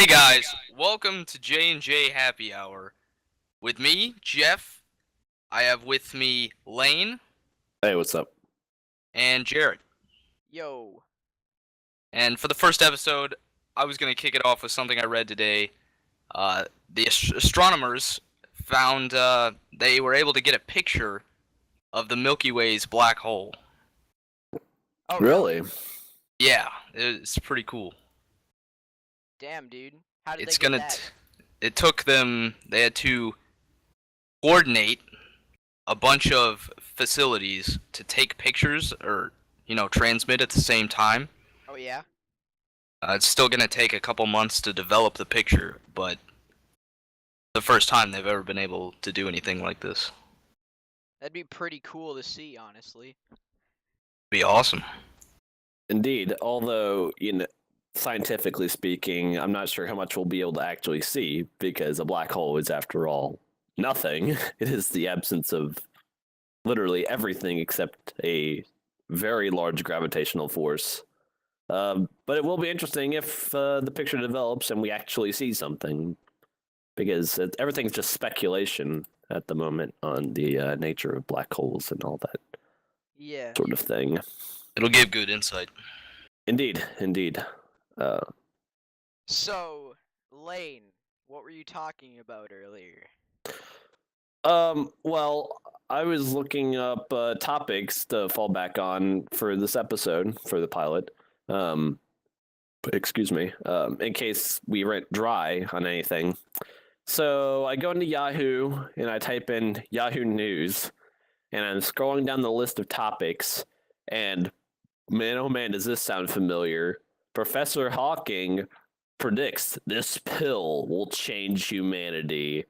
Hey guys, welcome to J&J Happy Hour. With me, Jeff. I have with me Lane Hey, what's up? and Jared. Yo. And for the first episode, I was going to kick it off with something I read today. The astronomers found they were able to get a picture of the Milky Way's black hole. Oh, Really? Yeah, it's pretty cool. Damn, dude. How did It's they get gonna. that? It took them. They had to coordinate a bunch of facilities to take pictures or transmit at the same time. Oh, yeah? It's still gonna take a couple months to develop the picture, but the first time they've ever been able to do anything like this. That'd be pretty cool to see, honestly. Be awesome. Indeed. Although, scientifically speaking, I'm not sure how much we'll be able to actually see because a black hole is, after all, nothing. It is the absence of literally everything except a very large gravitational force. But it will be interesting if the picture develops and we actually see something, because everything's just speculation at the moment on the nature of black holes and all that Yeah. sort of thing. It'll give good insight. Indeed. So, Lane, what were you talking about earlier? Well, I was looking up topics to fall back on for this episode, for the pilot. Excuse me, in case we went dry on anything. So I go into Yahoo and I type in Yahoo News, and I'm scrolling down the list of topics, and man, oh man, does this sound familiar. Professor Hawking predicts this pill will change humanity.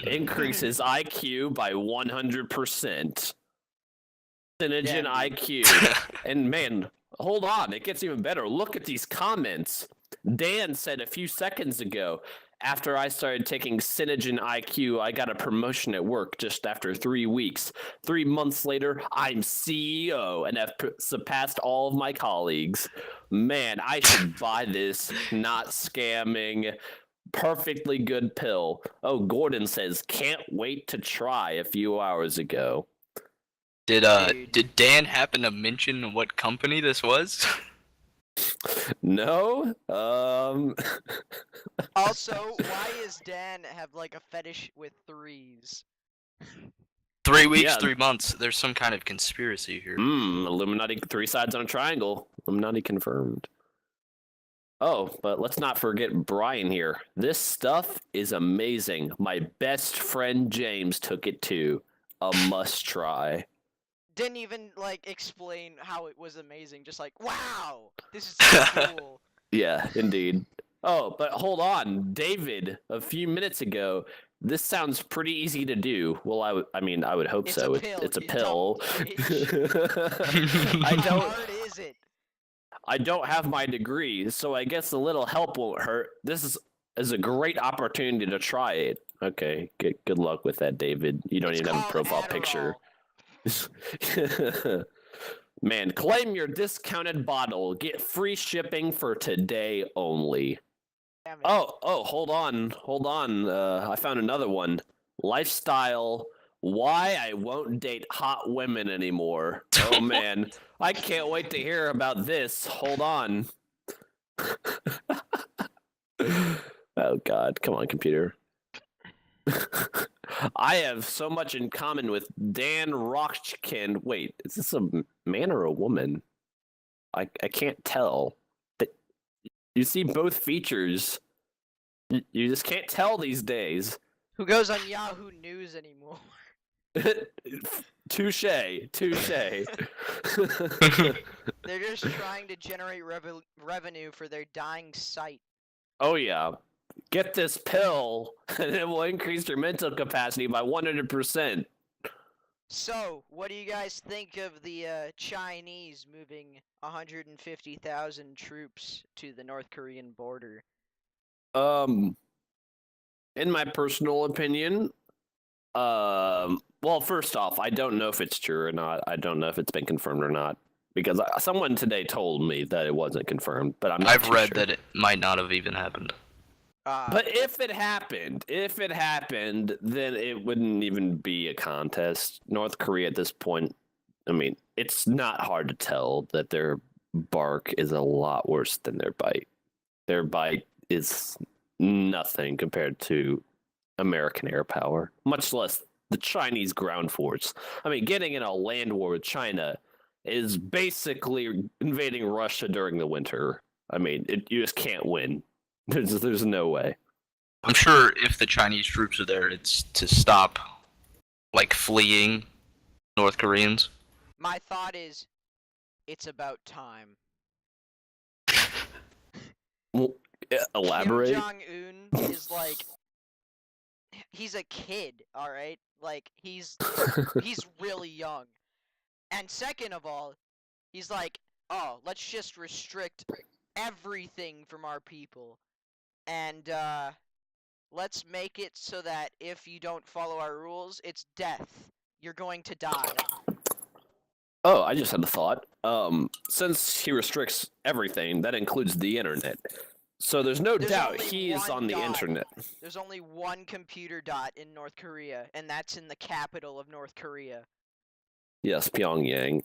Increases IQ by 100%. Synogen IQ. And man, hold on, it gets even better. Look at these comments. Dan said a few seconds ago, after I started taking Synogen IQ, I got a promotion at work just after 3 weeks. 3 months later, I'm CEO and have surpassed all of my colleagues. Man, I should buy this, not scamming, perfectly good pill. Oh, Gordon says, can't wait to try a few hours ago. Did Dan happen to mention what company this was? No. Also, why does Dan have, like, a fetish with threes? 3 weeks, Yeah. 3 months. There's some kind of conspiracy here. Illuminati, 3 sides on a triangle. Illuminati confirmed. Oh, but let's not forget Brian here. This stuff is amazing. My best friend James took it too. A must try. Didn't even, like, explain how it was amazing. Just like, wow, this is so cool. Yeah, indeed. Oh, but hold on. David, a few minutes ago, this sounds pretty easy to do. Well, I would hope It's so. a pill, It's a you pill. dumb bitch. I How don't. hard is it? I don't have my degree, so I guess a little help won't hurt. This is a great opportunity to try it. Okay, good luck with that, David. You don't It's even have a called profile Adderall. picture. Man, claim your discounted bottle. Get free shipping for today only. Damn it. Oh, hold on. I found another one. Lifestyle. Why I won't date hot women anymore. Oh man, I can't wait to hear about this. Hold on. Oh god, come on, computer. I have so much in common with Dan Rochkin. Wait, is this a man or a woman? I can't tell. But you see both features. You just can't tell these days. Who goes on Yahoo News anymore? Touche. They're just trying to generate revenue for their dying site. Oh yeah. Get this pill, and it will increase your mental capacity by 100%. So, what do you guys think of the Chinese moving 150,000 troops to the North Korean border? In my personal opinion, well, first off, I don't know if it's true or not. I don't know if it's been confirmed or not, because someone today told me that it wasn't confirmed, but I'm not I've too read sure. that it might not have even happened. But if it happened, then it wouldn't even be a contest. North Korea at this point, I mean, it's not hard to tell that their bark is a lot worse than their bite. Their bite is nothing compared to American air power, much less the Chinese ground force. I mean, getting in a land war with China is basically invading Russia during the winter. I mean, you just can't win. There's no way. I'm sure if the Chinese troops are there, it's to stop, like, fleeing North Koreans. My thought is, it's about time. Well, elaborate. Kim Jong-un is like, he's a kid, all right? Like, he's really young. And second of all, he's like, oh, let's just restrict everything from our people. And, let's make it so that if you don't follow our rules, it's death. You're going to die. Oh, I just had a thought. Since he restricts everything, that includes the internet. So there's no doubt only he is one on the dot. internet. There's only one computer dot in North Korea, and that's in the capital of North Korea. Yes, Pyongyang.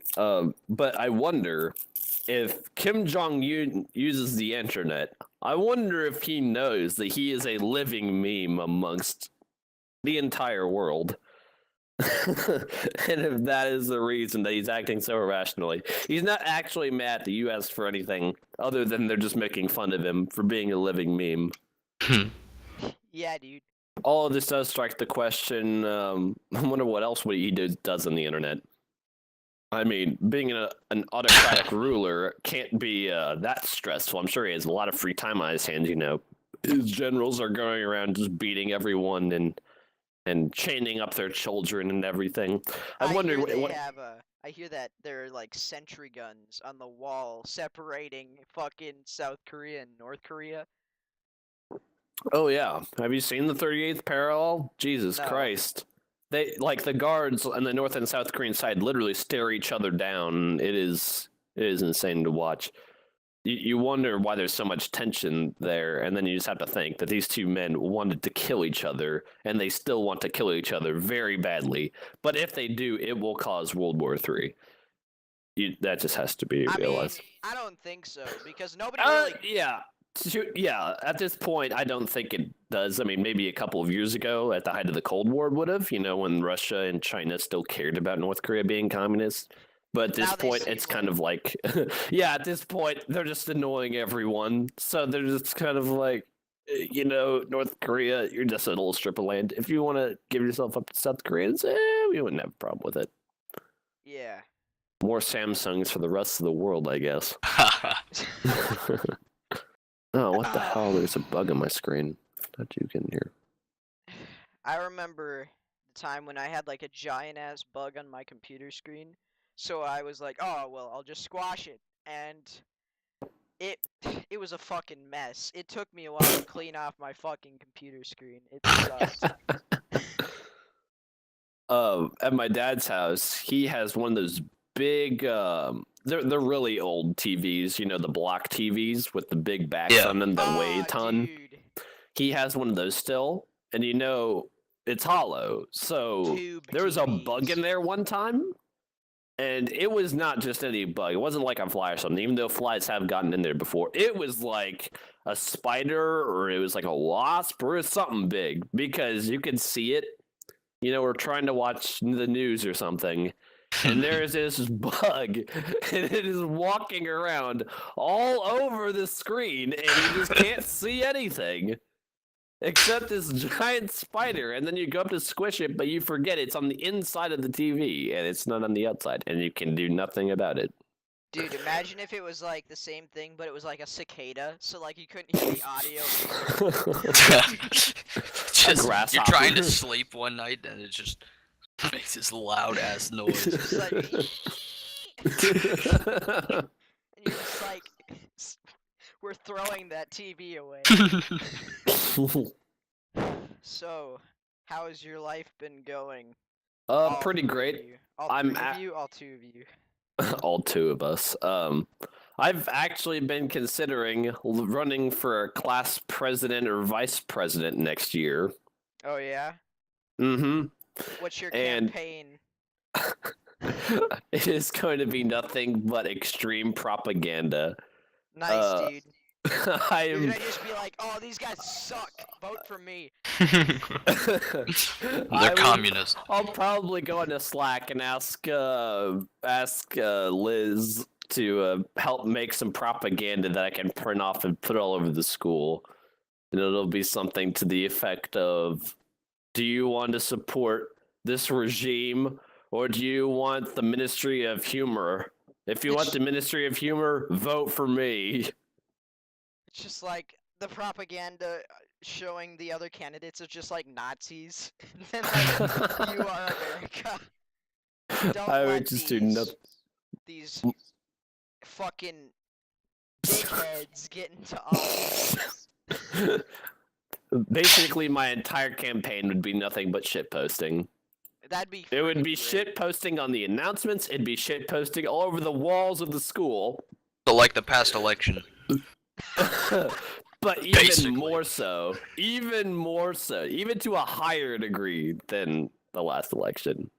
But I wonder if Kim Jong-un uses the internet. I wonder if he knows that he is a living meme amongst the entire world. And if that is the reason that he's acting so irrationally. He's not actually mad at the US for anything other than they're just making fun of him for being a living meme. Yeah, dude. All of this does strike the question, I wonder what else he does on the internet. I mean, being an autocratic ruler can't be that stressful. I'm sure he has a lot of free time on his hands, you know. His generals are going around just beating everyone and chaining up their children and everything. I wonder what I hear that there are like sentry guns on the wall separating fucking South Korea and North Korea. Oh yeah, have you seen the 38th parallel? Jesus No. Christ. They like the guards on the North and South Korean side literally stare each other down. It is insane to watch. You wonder why there's so much tension there, and then you just have to think that these two men wanted to kill each other, and they still want to kill each other very badly. But if they do, it will cause World War III. That just has to be realized. I don't think so, because nobody really... Yeah, at this point, I don't think it does. I mean, maybe a couple of years ago, at the height of the Cold War, would have, you know, when Russia and China still cared about North Korea being communist. But at this point, it's kind of like, yeah, at this point, they're just annoying everyone. So they're just kind of like, you know, North Korea, you're just a little strip of land. If you want to give yourself up to South Koreans, we wouldn't have a problem with it. Yeah. More Samsungs for the rest of the world, I guess. Oh, what the hell? There's a bug on my screen. How'd you get in here? I remember the time when I had like a giant ass bug on my computer screen. So I was like, oh, well, I'll just squash it. And it was a fucking mess. It took me a while to clean off my fucking computer screen. It sucked. At my dad's house, he has one of those big, they're really old TVs, you know, the block TVs with the big backs on them that weigh a ton. Dude. He has one of those still, and you know, it's hollow. So there was a bug in there one time. And it was not just any bug. It wasn't like a fly or something, even though flies have gotten in there before. It was like a spider, or it was like a wasp, or something big, because you could see it. You know, we're trying to watch the news or something, and there's this bug, and it is walking around all over the screen, and you just can't see anything. Except this giant spider, and then you go up to squish it, but you forget it's on the inside of the TV, and it's not on the outside, and you can do nothing about it. Dude, imagine if it was like the same thing, but it was like a cicada, so like you couldn't hear the audio. Just, you're trying to sleep one night, and it just makes this loud ass noise. It's like, and you're just like, we're throwing that TV away. So, how has your life been going? Pretty great. All two of you? All two of us. I've actually been considering running for a class president or vice president next year. Oh yeah. Mm-hmm. What's your And- campaign? It is going to be nothing but extreme propaganda. Nice, dude. I You're am. gonna just be like, "Oh, these guys suck. Vote for me." They're communists. I'll probably go into Slack and ask Liz to help make some propaganda that I can print off and put all over the school, and it'll be something to the effect of, "Do you want to support this regime, or do you want the Ministry of Humor? If you want the Ministry of Humor, vote for me." It's just like the propaganda showing the other candidates are just like Nazis. And then like, you are America. Don't I let would just do nothing. these fucking dickheads get into office. Basically, my entire campaign would be nothing but shit posting. That'd be. It would freaking be great. shit posting on the announcements. It'd be shit posting all over the walls of the school. So like the past election. But Basically. even to a higher degree than the last election.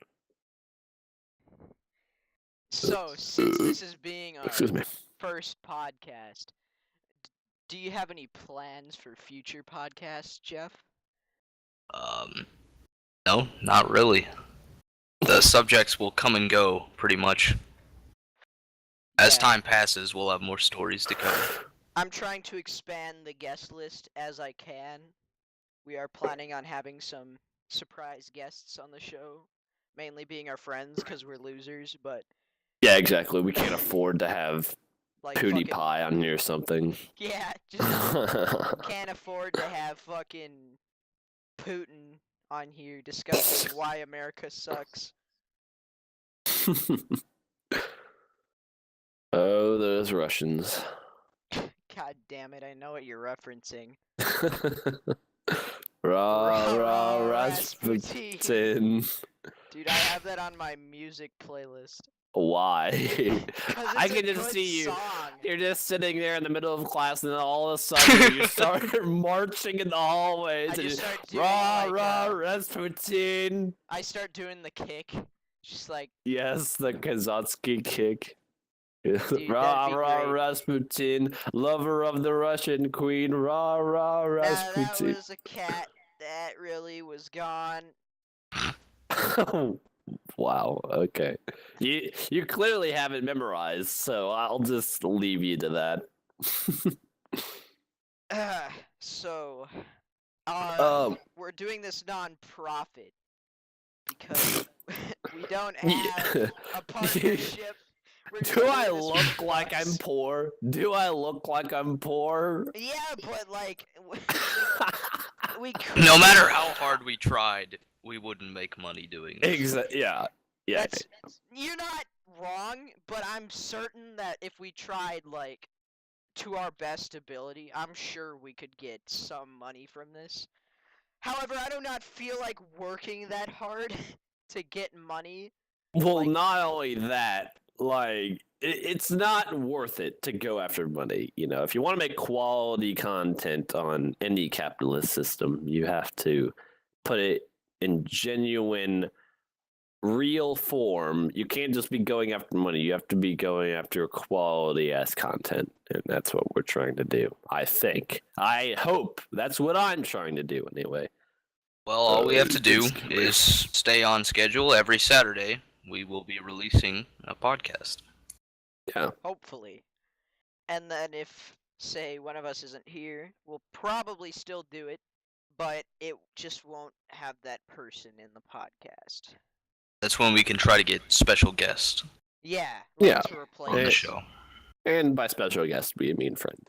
So, since this is being our Excuse me. first podcast, do you have any plans for future podcasts, Jeff? No, not really. The subjects will come and go, pretty much. As Yeah. time passes, we'll have more stories to cover. I'm trying to expand the guest list as I can. We are planning on having some surprise guests on the show, mainly being our friends because we're losers, but Yeah, exactly. We can't afford to have like PewDiePie fucking, on here or something. yeah, just can't afford to have fucking Putin on here discussing why America sucks. Oh, those Russians. God damn it, I know what you're referencing. Rah, rah, Rasputin. Rasputin. Dude, I have that on my music playlist. Why? 'Cause I it's a can just good see you. song. You're just sitting there in the middle of class, and then all of a sudden you start marching in the hallways. I and just you- start doing Rah, like, rah, Rasputin. I start doing the kick. Just like, Yes, the Kazatsky kick. that'd Rah, be rah, great. Rasputin, lover of the Russian queen. Rah, rah, nah, that Rasputin. was a cat that really was gone. Wow. Okay. You clearly haven't memorized, so I'll just leave you to that. So, we're doing this non-profit because we don't have a partnership. We're just Do I doing this look for like I'm bucks. poor? Do I look like I'm poor? Yeah, but like, we could. No matter how hard we tried, we wouldn't make money doing this. Exactly. Yeah. Yeah. You're not wrong, but I'm certain that if we tried like to our best ability, I'm sure we could get some money from this. However, I do not feel like working that hard to get money. Well, like- not only that, like it's not worth it to go after money. You know, if you want to make quality content on any capitalist system, you have to put it in genuine, real form. You can't just be going after money. You have to be going after quality ass content, and that's what we're trying to do. I think. I hope that's what I'm trying to do anyway. Well, all we have to do it's- is stay on schedule. Every Saturday, we will be releasing a podcast. Yeah. Hopefully. And then if, say, one of us isn't here, we'll probably still do it, but it just won't have that person in the podcast. That's when we can try to get special guests Yeah. Yeah. To replace. on the Eh. show. And by special guest, we mean friend.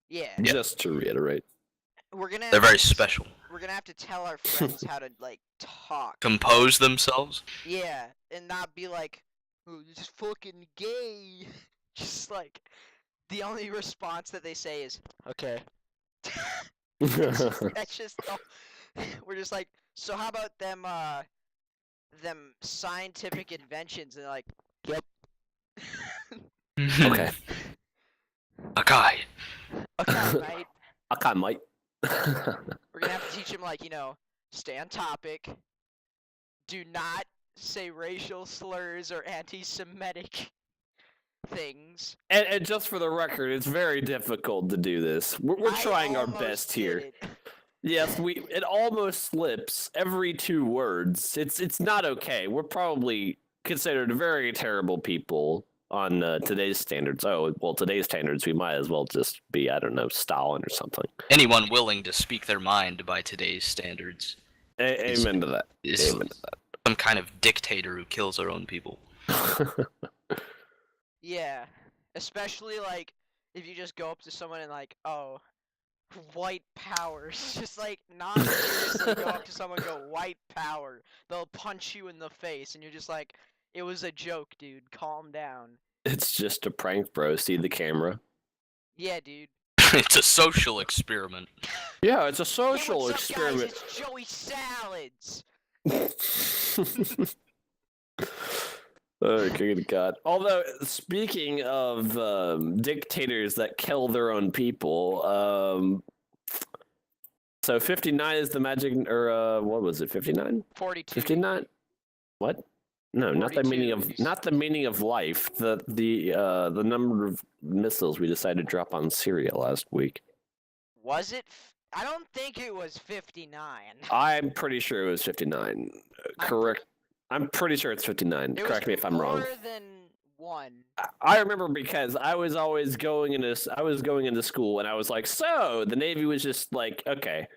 Yeah. Yeah. Just to reiterate. We're gonna. They're have very to- special. We're gonna have to tell our friends how to like talk. Compose themselves. Yeah, and not be like, "Oh, this is fucking gay." Just like, the only response that they say is, "Okay." That's just all. We're just like, so how about them scientific inventions? And they're like, yep. Okay. Okay. Okay, mate. Okay, mate. We're gonna have to teach him, like, stay on topic. Do not say racial slurs or anti-Semitic things. And just for the record, it's very difficult to do this. We're I trying our almost best did here. it. Yes, it almost slips every 2 words. It's not okay. We're probably considered very terrible people on today's standards. Oh, well, today's standards, we might as well just be, I don't know, Stalin or something. Anyone willing to speak their mind by today's standards Amen to that. is Amen to some kind of dictator who kills their own people. that. Yeah, especially like if you just go up to someone and like, oh, white power. Just like not seriously go up to someone and go white power. They'll punch you in the face and you're just like, it was a joke, dude. Calm down. It's just a prank, bro. See the camera. Yeah, dude. It's a social experiment. Yeah, it's a Hey, social what's up, experiment. guys? It's Joey Salads. Oh, good God. Although, speaking of dictators that kill their own people, so 59 is the magic, or what was it, 59? 42. 59? What? No, not the meaning 42. of not the meaning of life. The number of missiles we decided to drop on Syria last week. Was it? I don't think it was 59. I'm pretty sure it was 59. Correct. I'm pretty sure it's 59. It Correct was me if I'm wrong. more than one. I remember because I was always going into school and I was like, so the Navy was just like, okay,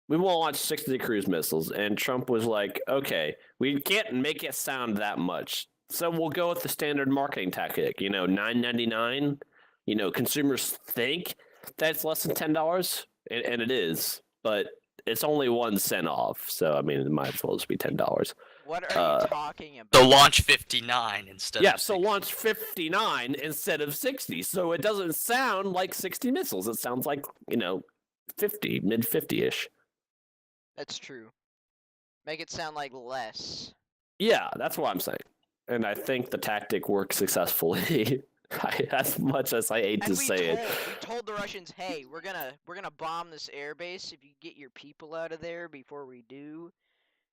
we won't launch 60 cruise missiles, and Trump was like, okay, we can't make it sound that much, so we'll go with the standard marketing tactic. $9.99. Consumers think that's less than $10, and it is, but it's only 1 cent off. So I mean, it might as well just be $10. What are you talking about? So launch 59 instead Yeah, of so 60. launch 59 instead of 60. So it doesn't sound like 60 missiles. It sounds like, 50, mid 50-ish. That's true. Make it sound like less. Yeah, that's what I'm saying. And I think the tactic worked successfully. As much as I hate to And say it. we told the Russians, hey, we're gonna bomb this airbase. If you get your people out of there before we do,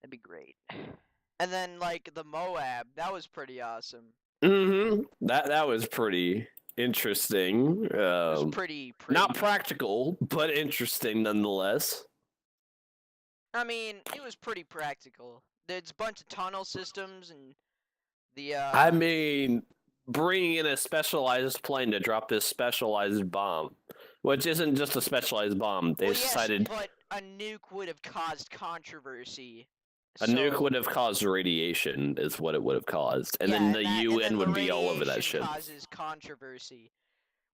that'd be great. And then like the Moab, that was pretty awesome. Mm-hmm. That was pretty interesting. It was pretty. Not practical, but interesting nonetheless. I mean, it was pretty practical. There's a bunch of tunnel systems and the. I mean, bringing in a specialized plane to drop this specialized bomb, which isn't just a specialized bomb. They well, yes, decided but a nuke would have caused controversy. a nuke would have caused radiation, is what it would have caused, and yeah, then the and UN then would the be all over that radiation shit. Causes controversy.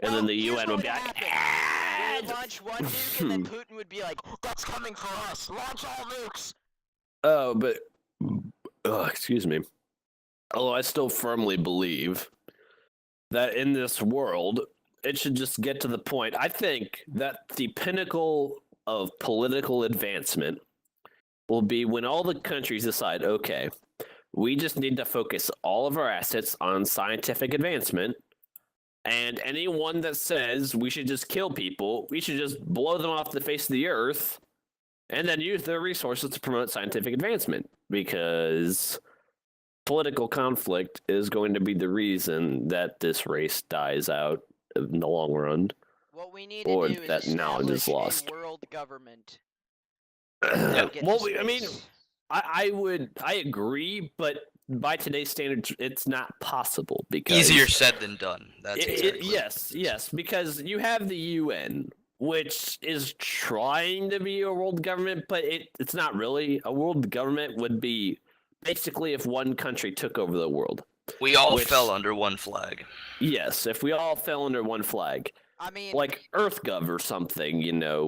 And then the UN would be like, We would launch one nuke, and then Putin would be like, "That's coming for us. Launch all nukes." Oh, but excuse me. Although I still firmly believe that in this world, it should just get to the point. I think that the pinnacle of political advancement will be when all the countries decide, okay, we just need to focus all of our assets on scientific advancement. And anyone that says we should just kill people, we should just blow them off the face of the earth and then use their resources to promote scientific advancement, because political conflict is going to be the reason that this race dies out in the long run. What we need Or to do is that knowledge is establish lost. a world government. Yeah. Get Well, to I mean, space. I agree, but by today's standards, it's not possible because Easier said than done. That's exactly. yes, because you have the UN, which is trying to be a world government, but it's not really. A world government would be basically if one country took over the world. We all Which- fell under one flag. Yes, if we all fell under one flag, I mean, like EarthGov or something,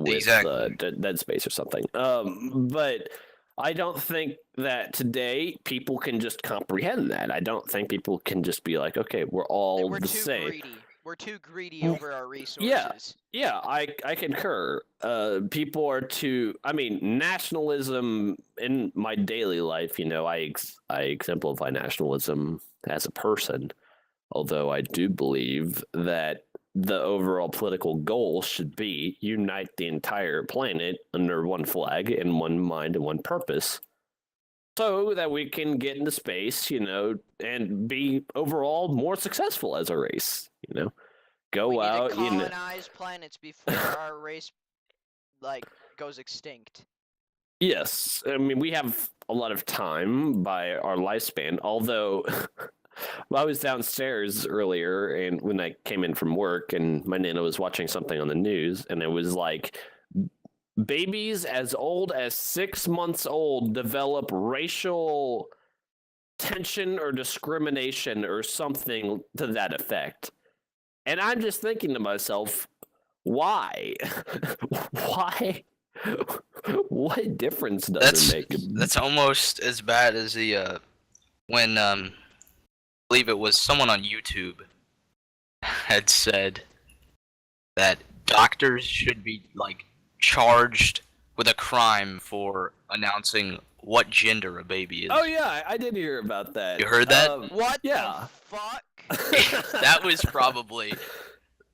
with Exactly. Dead Space or something. But I don't think that today people can just comprehend that. I don't think people can just be like, okay, we're all we're the too same. greedy. We're too greedy over our resources. Yeah, I concur. People are too. I mean, nationalism in my daily life. I exemplify nationalism as a person. Although I do believe that the overall political goal should be unite the entire planet under one flag and one mind and one purpose, so that we can get into space, and be overall more successful as a race. We Go need out, to colonize planets before our race goes extinct. Yes, I mean we have a lot of time by our lifespan. Although, I was downstairs earlier, and when I came in from work, and my nana was watching something on the news, and it was like babies as old as 6 months old develop racial tension or discrimination or something to that effect. And I'm just thinking to myself, why? Why? What difference does it make? That's almost as bad as the when I believe it was someone on YouTube had said that doctors should be charged with a crime for announcing what gender a baby is. Oh yeah, I did hear about that. You heard that? What yeah. the fuck? That was probably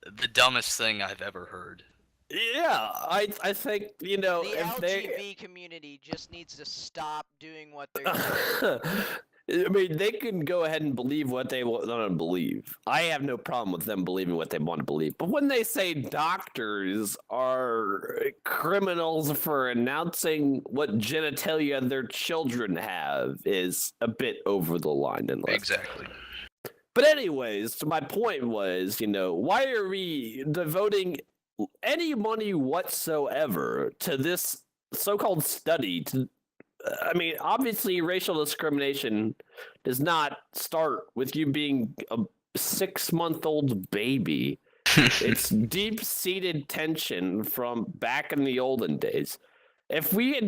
the dumbest thing I've ever heard. Yeah, I think, The if LGBT community just needs to stop doing what they're doing. I mean, they can go ahead and believe what they want to believe. I have no problem with them believing what they want to believe. But when they say doctors are criminals for announcing what genitalia their children have is a bit over the line. Exactly. But anyways, so my point was, why are we devoting any money whatsoever to this so-called study? I mean, obviously, racial discrimination does not start with you being a 6-month-old baby. It's deep-seated tension from back in the olden days. If we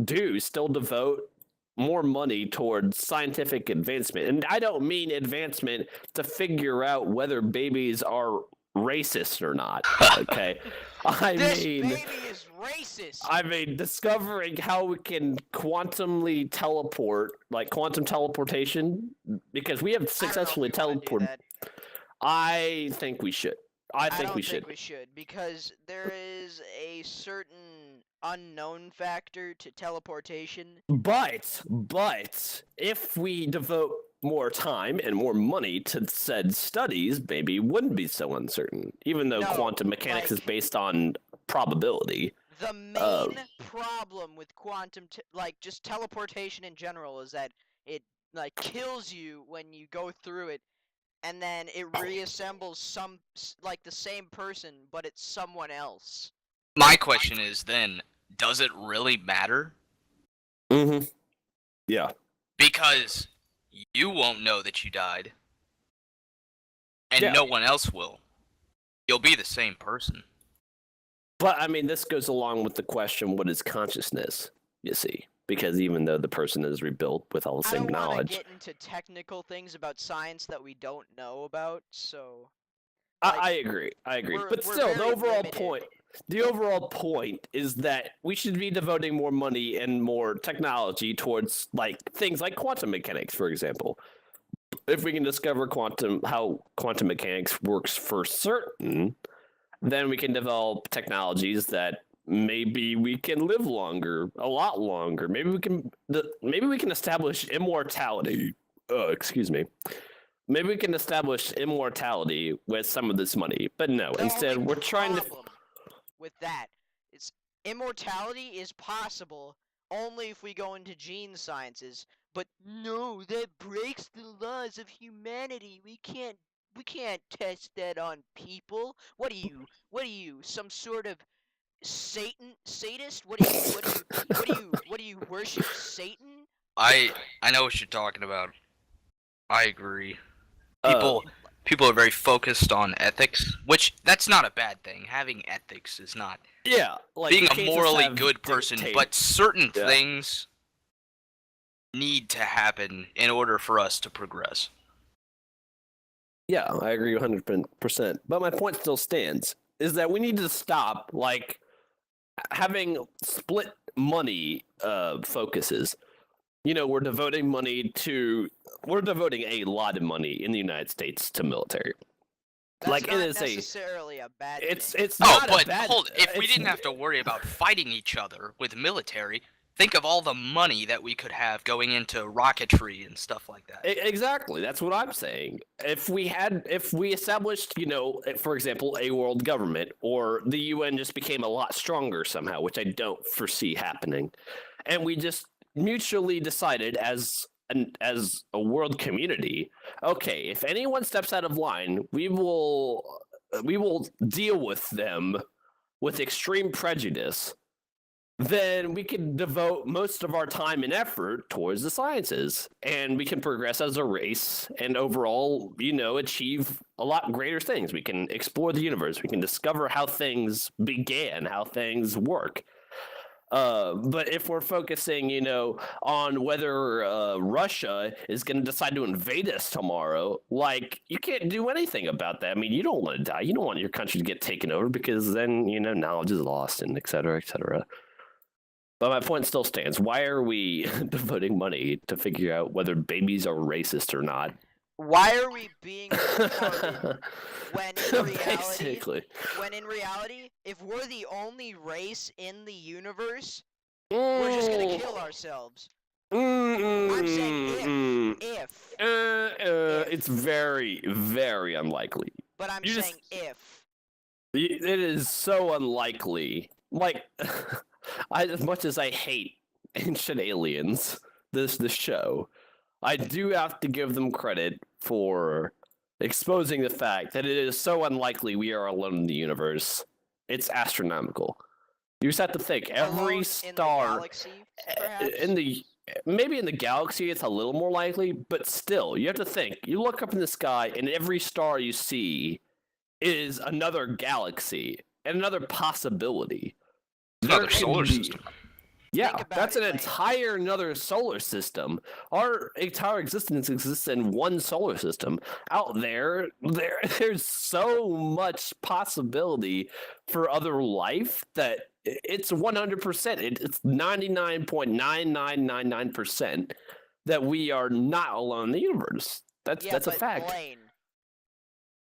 do still devote more money towards scientific advancement, and I don't mean advancement to figure out whether babies are racist or not, okay? This baby is racist. I mean, discovering how we can quantum teleportation, because we have successfully teleported. I think we should. I don't think we should, because there is a certain unknown factor to teleportation. But if we devote more time and more money to said studies, maybe it wouldn't be so uncertain, even though quantum mechanics is based on probability. The main problem with quantum, just teleportation in general, is that it kills you when you go through it, and then it reassembles the same person, but it's someone else. My question is then, does it really matter? Mm-hmm. Yeah. Because you won't know that you died, and no one else will. You'll be the same person. But, I mean, this goes along with the question, what is consciousness, you see? Because even though the person is rebuilt with all the same knowledge... I don't want to get into technical things about science that we don't know about, so... I agree. But still, the overall point is that we should be devoting more money and more technology towards things like quantum mechanics, for example. If we can discover how quantum mechanics works for certain, then we can develop technologies that maybe we can live longer, a lot longer. Maybe we can establish immortality. Excuse me. Maybe we can establish immortality with some of this money, but no. Instead, we're trying to. With that, it's immortality is possible only if we go into gene sciences. But no, that breaks the laws of humanity. We can't test that on people. What are you, some sort of sadist? What do you worship Satan? I know what you're talking about. I agree. People are very focused on ethics, which that's not a bad thing. Having ethics is not being a morally good person, but certain things need to happen in order for us to progress. Yeah, I agree 100%. But my point still stands, is that we need to stop having split money focuses. We're devoting a lot of money in the United States to military. That's Like, not it is necessarily a bad it's thing. it's Oh, not a but bad. hold, if we it's- didn't have to worry about fighting each other with military, think of all the money that we could have going into rocketry and stuff like that. Exactly, that's what I'm saying. If we established, for example, a world government, or the UN just became a lot stronger somehow, which I don't foresee happening, and we just mutually decided as a world community, okay, if anyone steps out of line, we will deal with them with extreme prejudice. Then we can devote most of our time and effort towards the sciences, and we can progress as a race and overall, achieve a lot greater things. We can explore the universe. We can discover how things began, how things work. But if we're focusing, on whether Russia is going to decide to invade us tomorrow, like, you can't do anything about that. I mean, you don't want to die. You don't want your country to get taken over, because then, knowledge is lost, and et cetera, et cetera. But my point still stands. Why are we devoting money to figure out whether babies are racist or not? Why are we being retarded when in reality, Basically. if we're the only race in the universe, we're just gonna kill ourselves. I'm saying if. It's very, very unlikely. But I'm You saying just- if. It is so unlikely. Like, as much as I hate Ancient Aliens, this show, I do have to give them credit for exposing the fact that it is so unlikely we are alone in the universe. It's astronomical. You just have to think every Alone star in the galaxy, perhaps? maybe in the galaxy it's a little more likely, but still, you have to think. You look up in the sky, and every star you see is another galaxy and another possibility. Another There can solar be- system. Yeah, Think about that's it, an Lane. entire another solar system. Our entire existence exists in one solar system. Out there's so much possibility for other life that it's 100%. It's 99.9999% that we are not alone in the universe. That's a but fact. Blaine,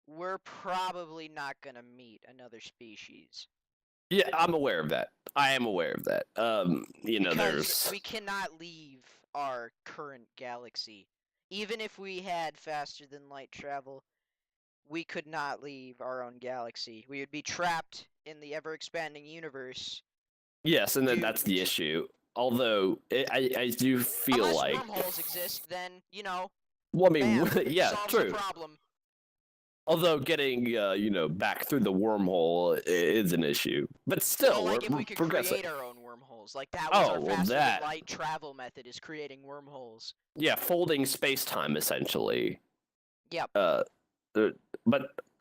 we're probably not gonna meet another species. Yeah, I'm aware of that. I am aware of that. Because there's we cannot leave our current galaxy. Even if we had faster than light travel, we could not leave our own galaxy. We would be trapped in the ever expanding universe. yes, and then that's the Doomed. issue. Although I do feel Unless like wormholes exist, then, well, I mean, bam, yeah, solves true. the problem. Although getting back through the wormhole is an issue, but still, Like if we're we could progressing. create our own wormholes. Like that was Oh, our well, faster that- than light travel method, is creating wormholes. Yeah, folding space time essentially. Yep. But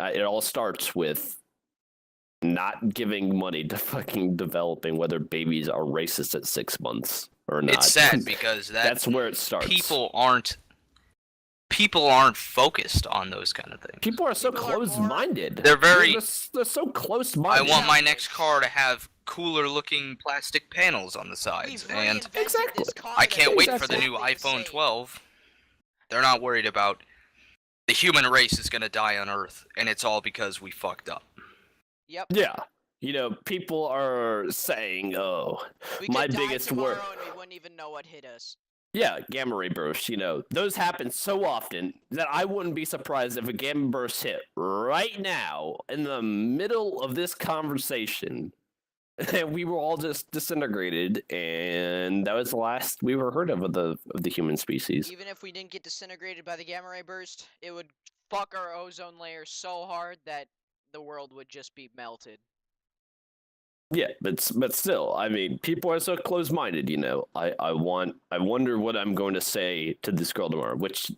it all starts with not giving money to fucking developing whether babies are racist at 6 months or not. It's sad because That's where it starts. people aren't focused on those kind of things. People are so People are more- close-minded. They're very- They're so I close-minded. want my next car to have cooler looking plastic panels on the sides, We've and reinvented Exactly. this car I that can't is wait for the exactly new iPhone same. 12. They're not worried about the human race is gonna die on Earth, and it's all because we fucked up. Yep. Yeah. People are saying, oh, We my could die biggest tomorrow wor- and we wouldn't even know what hit us. yeah, gamma ray bursts, those happen so often that I wouldn't be surprised if a gamma burst hit right now in the middle of this conversation and we were all just disintegrated, and that was the last we were heard of the human species. Even if we didn't get disintegrated by the gamma ray burst, it would fuck our ozone layer so hard that the world would just be melted. Yeah, but still, I mean, people are so close-minded. I wonder what I'm going to say to this girl tomorrow, which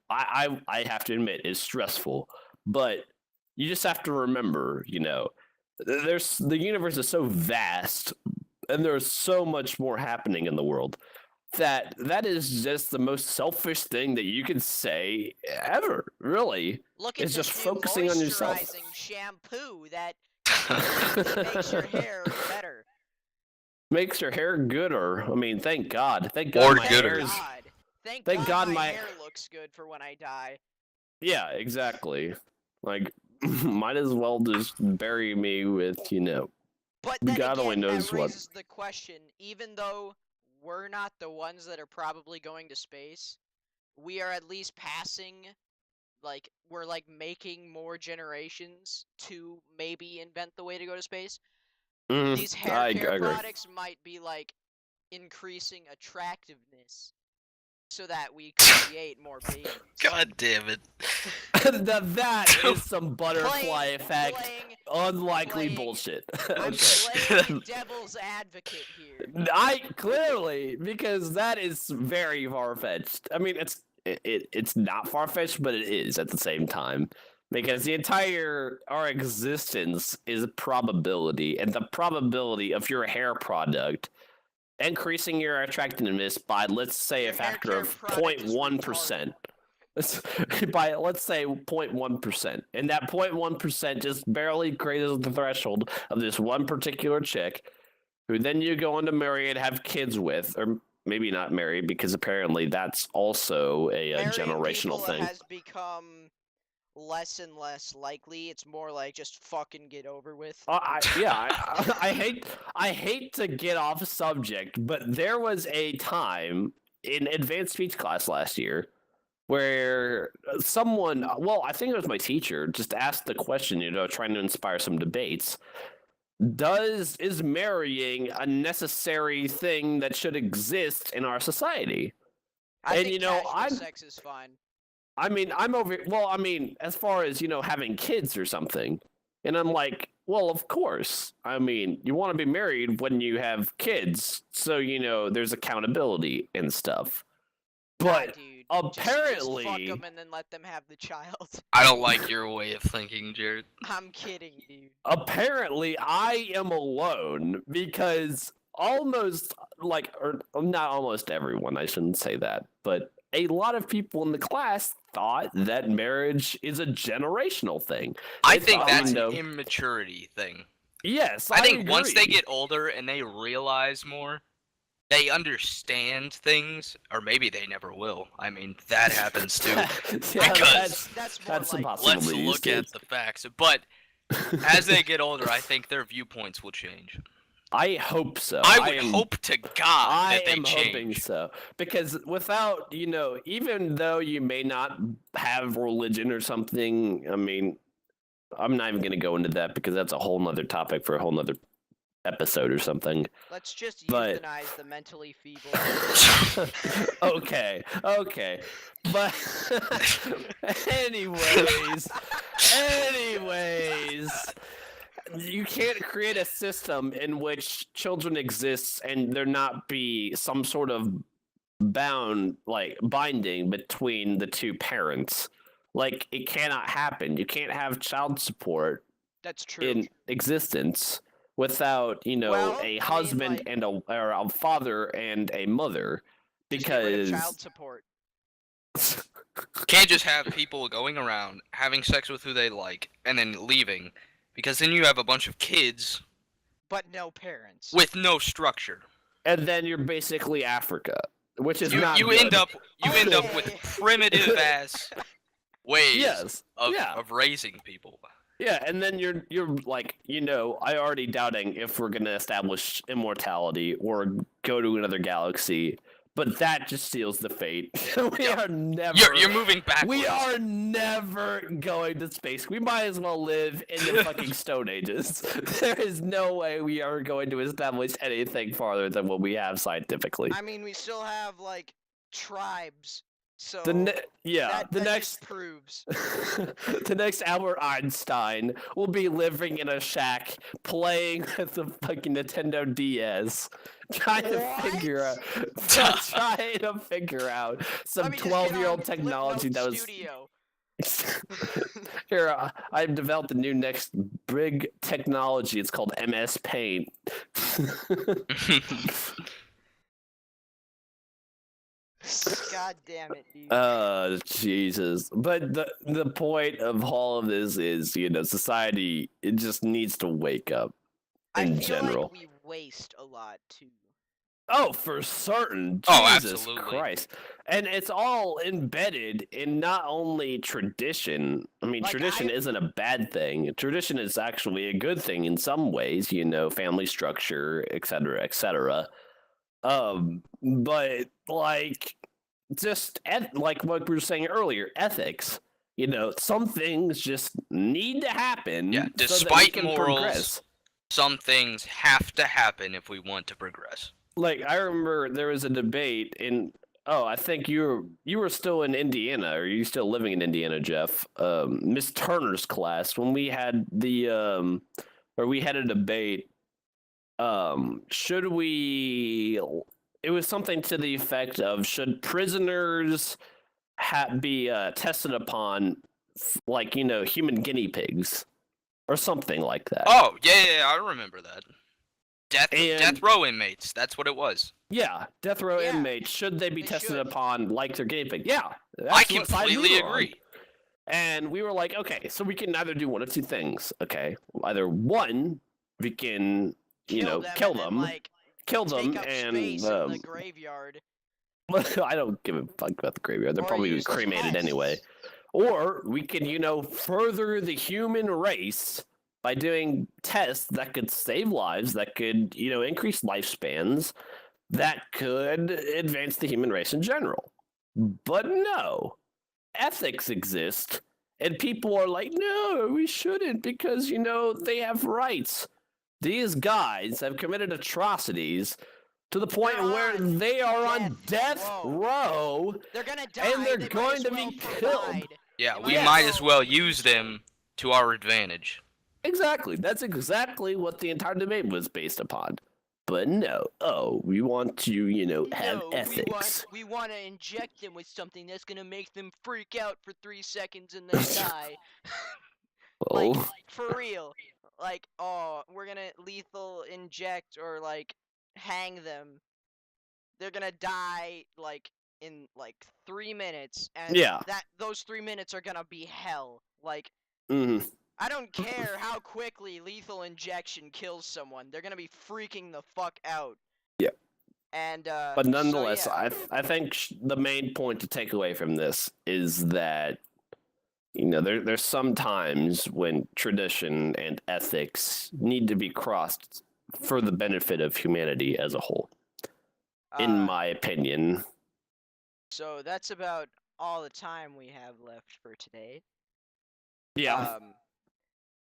I have to admit is stressful. But you just have to remember, the universe is so vast, and there's so much more happening in the world that is just the most selfish thing that you can say ever. Really, Look at it's this just new focusing on yourself. moisturizing shampoo that completely makes your hair better. Makes your hair gooder. I mean, thank God. Thank Or God my gooder. hair is. Thank Thank God my my- hair looks good for when I die. Yeah, exactly. Like, Might as well just bury me with, But then God only again, knows that what. raises the question, even though we're not the ones that are probably going to space, we are at least passing, like, we're like making more generations to maybe invent the way to go to space. These hair I care agree. products might be like increasing attractiveness so that we create more babies. God damn it. That is some butterfly effect, playing- unlikely playing- bullshit. I'm Okay. playing devil's advocate here. I clearly, because that is very far fetched. I mean, it's not far fetched, but it is at the same time. Because the entire our existence is probability, and the probability of your hair product increasing your attractiveness by, let's say, Your a hair factor care of product is 0.1%. By, let's say, 0.1%, and that 0.1% just barely crosses the threshold of this one particular chick, who then you go on to marry and have kids with, or maybe not marry, because apparently that's also a Marrying generational people thing. has become less and less likely. It's more like just fucking get over with. I hate to get off subject, but there was a time in advanced speech class last year where someone, well, I think it was my teacher, just asked the question, trying to inspire some debates. Is marrying a necessary thing that should exist in our society? I And, think casual sex is fine. I mean, I'm over. Well, I mean, as far as having kids or something, and I'm like, well, of course. I mean, you want to be married when you have kids, so there's accountability and stuff. But dude, apparently, just fuck them and then let them have the child. I don't like your way of thinking, Jared. I'm kidding, dude. apparently, I am alone because almost or not almost everyone. I shouldn't say that, but a lot of people in the class thought that marriage is a generational thing. I They think thought, that's an immaturity thing. Yes, I think once they agree. get older and they realize more, they understand things, or maybe they never will. I mean, that happens too. Yeah, Because That's more that's like impossible. let's these look at days. the facts. But as they get older, I think their viewpoints will change. I hope so. I would hope to God I that they am hoping change. so, because without even though you may not have religion or something, I mean, I'm not even going to go into that because that's a whole nother topic for a whole nother episode or something. let's just But- euthanize the mentally feeble. okay, but anyways, you can't create a system in which children exist and there not be some sort of binding between the two parents. Like, it cannot happen. You can't have child support That's true. in existence without Well, I a mean, husband like- and a father and a mother, Just get rid of because child support. Can't just have people going around having sex with who they like and then leaving, because then you have a bunch of kids But no parents. with no structure. and then you're basically Africa, which is You not you good. end up with Okay. primitive ass ways Yes, of yeah. of raising people. Yeah, and then you're like, I already doubting if we're gonna establish immortality or go to another galaxy, but that just seals the fate. We are never. You're moving backwards. We are never going to space. We might as well live in the fucking Stone Ages. There is no way we are going to establish anything farther than what we have scientifically. I mean, we still have like tribes. So The that next just proves. the next Albert Einstein will be living in a shack playing with the fucking Nintendo DS, trying to figure out some Let me just get 12-year-old on technology Flipnote that was Studio. here. I've developed a new next big technology. It's called MS Paint. God damn it, dude. Jesus. But the point of all of this is, society, it just needs to wake up I in feel general. like we waste a lot too. Oh, for certain. Oh, Jesus absolutely. Christ. And it's all embedded in not only tradition. I mean, Like, tradition isn't a bad thing. Tradition is actually a good thing in some ways, family structure, etc., etc. But like just like what we were saying earlier, ethics. Some things just need to happen Yeah, so that we despite can morals, progress. some things have to happen if we want to progress. Like I remember there was a debate in I think you were still in Indiana, or are you still living in Indiana, Jeff? Miss Turner's class when we had or we had a debate. Should we? It was something to the effect of should prisoners be tested upon like human guinea pigs or something like that. Oh, yeah, I remember that. Death And- row inmates, that's what it was. Yeah, death row Yeah, inmates, should they be they tested should. upon like their guinea pig? Yeah, I that's what side we completely were on. agree. And we were like, okay, so we can either do one of two things. Okay, either one, we can kill and then, them, like, kill take them, up and space in the graveyard. I don't give a fuck about the graveyard. They're Or probably use cremated anyway. tests. Or we can, further the human race by doing tests that could save lives, that could, increase lifespans, that could advance the human race in general. But no, ethics exist, and people are like, no, we shouldn't because, they have rights. These guys have committed atrocities to the point They're where on they are on death death row. row. They're gonna die. And they're they might going as to well be provide. killed. Yeah, They we might might as as well well use them to our advantage. Exactly. That's exactly what the entire debate was based upon. But no, we want to, have No, ethics. we want to inject them with something that's gonna make them freak out for 3 seconds and then die. Well, Like, for real. Like, oh, we're gonna lethal inject or, like, hang them. They're gonna die, like, in, like, 3 minutes. And yeah. those 3 minutes are gonna be hell. Like, Mhm. I don't care how quickly lethal injection kills someone. They're gonna be freaking the fuck out. Yeah. And, But nonetheless, so, yeah. I think the main point to take away from this is that there's some times when tradition and ethics need to be crossed for the benefit of humanity as a whole, in my opinion. So that's about all the time we have left for today. Yeah.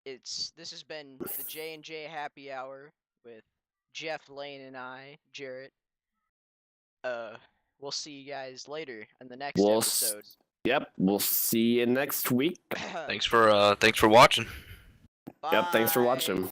This has been the J&J Happy Hour with Jeff, Lane, and I, Jarrett. We'll see you guys later in the next episode. Yep, we'll see you next week. Thanks for watching. Yep, thanks for Bye. watching.